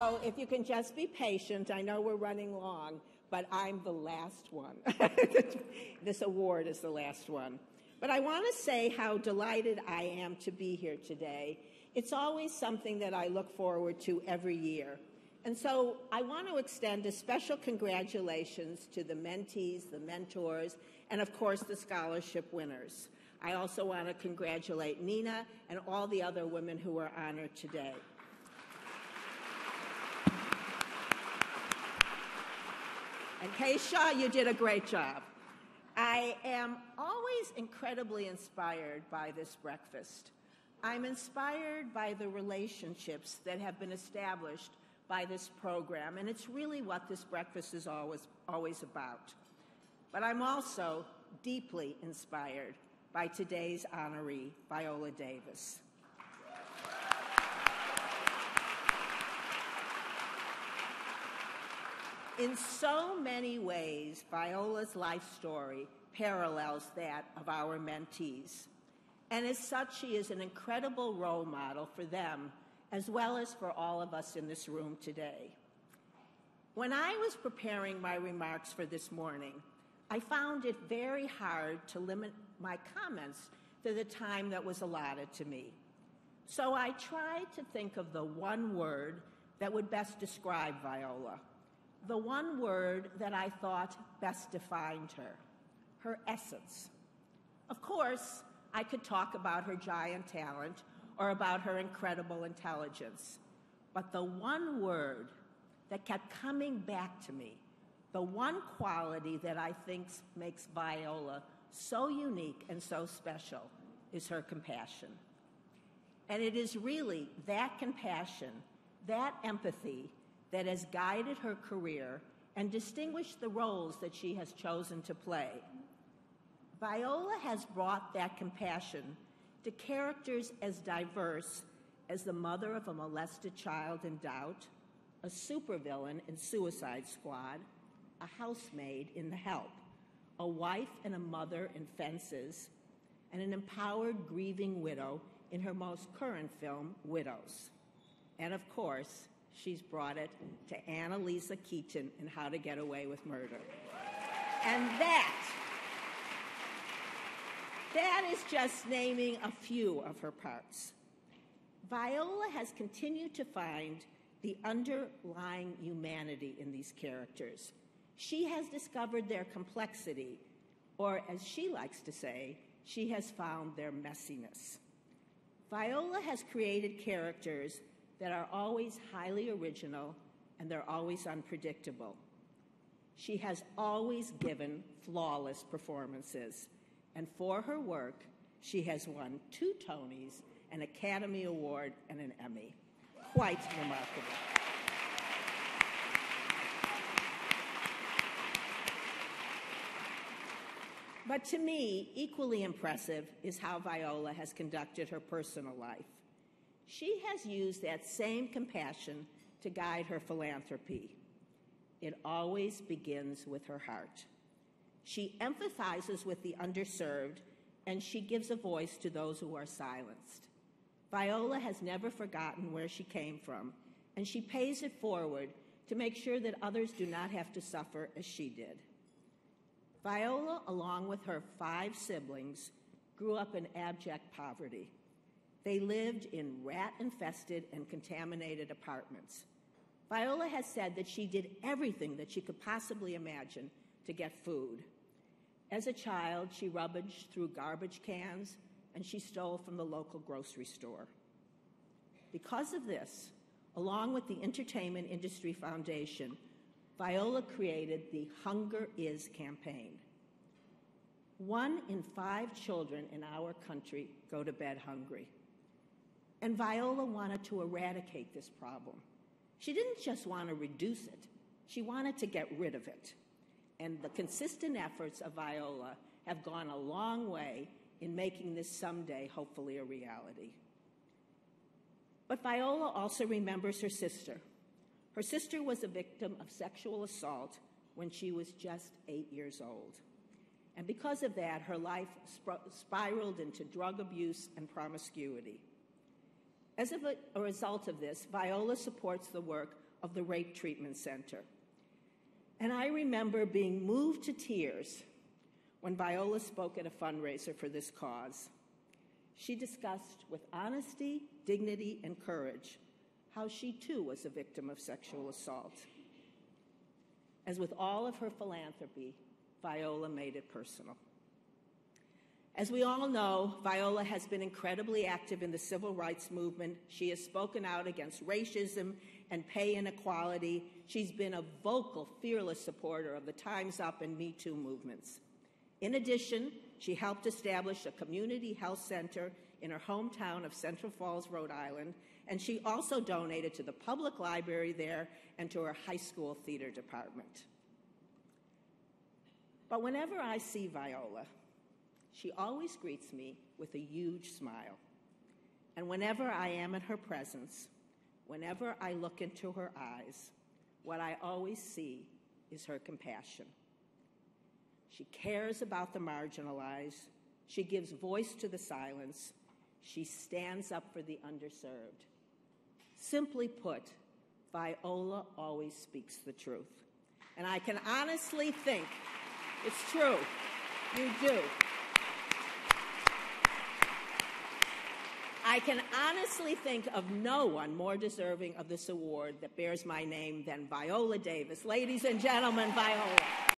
So if you can just be patient, I know we're running long, but I'm the last one. This award is the last one. But I want to say how delighted I am to be here today. It's always something that I look forward to every year. And so I want to extend a special congratulations to the mentees, the mentors, and of course the scholarship winners. I also want to congratulate Nina and all the other women who are honored today. And Kay Shaw, you did a great job. I am always incredibly inspired by this breakfast. I'm inspired by the relationships that have been established by this program, and it's really what this breakfast is always about. But I'm also deeply inspired by today's honoree, Viola Davis. In so many ways, Viola's life story parallels that of our mentees. And as such, she is an incredible role model for them, as well as for all of us in this room today. When I was preparing my remarks for this morning, I found it very hard to limit my comments to the time that was allotted to me. So I tried to think of the one word that would best describe Viola, the one word that I thought best defined her essence. Of course, I could talk about her giant talent or about her incredible intelligence, but the one word that kept coming back to me, the one quality that I think makes Viola so unique and so special, is her compassion. And it is really that compassion, that empathy, that has guided her career and distinguished the roles that she has chosen to play. Viola has brought that compassion to characters as diverse as the mother of a molested child in Doubt, a supervillain in Suicide Squad, a housemaid in The Help, a wife and a mother in Fences, and an empowered grieving widow in her most current film, Widows. And of course, she's brought it to Annalisa Keaton in How to Get Away with Murder. And that is just naming a few of her parts. Viola has continued to find the underlying humanity in these characters. She has discovered their complexity, or as she likes to say, she has found their messiness. Viola has created characters that are always highly original and they're always unpredictable. She has always given flawless performances, and for her work, she has won 2 Tonys, an Academy Award, and an Emmy. Quite remarkable. But to me, equally impressive is how Viola has conducted her personal life. She has used that same compassion to guide her philanthropy. It always begins with her heart. She empathizes with the underserved, and she gives a voice to those who are silenced. Viola has never forgotten where she came from, and she pays it forward to make sure that others do not have to suffer as she did. Viola, along with her 5 siblings, grew up in abject poverty. They lived in rat-infested and contaminated apartments. Viola has said that she did everything that she could possibly imagine to get food. As a child, she rummaged through garbage cans, and she stole from the local grocery store. Because of this, along with the Entertainment Industry Foundation, Viola created the Hunger Is campaign. 1 in 5 children in our country go to bed hungry. And Viola wanted to eradicate this problem. She didn't just want to reduce it, she wanted to get rid of it. And the consistent efforts of Viola have gone a long way in making this someday, hopefully, a reality. But Viola also remembers her sister. Her sister was a victim of sexual assault when she was just 8 years old. And because of that, her life spiraled into drug abuse and promiscuity. As a result of this, Viola supports the work of the Rape Treatment Center. And I remember being moved to tears when Viola spoke at a fundraiser for this cause. She discussed with honesty, dignity, and courage how she too was a victim of sexual assault. As with all of her philanthropy, Viola made it personal. As we all know, Viola has been incredibly active in the civil rights movement. She has spoken out against racism and pay inequality. She's been a vocal, fearless supporter of the Time's Up and Me Too movements. In addition, she helped establish a community health center in her hometown of Central Falls, Rhode Island, and she also donated to the public library there and to her high school theater department. But whenever I see Viola, she always greets me with a huge smile. And whenever I am in her presence, whenever I look into her eyes, what I always see is her compassion. She cares about the marginalized. She gives voice to the silenced. She stands up for the underserved. Simply put, Viola always speaks the truth. And I can honestly think, it's true, you do. I can honestly think of no one more deserving of this award that bears my name than Viola Davis. Ladies and gentlemen, Viola.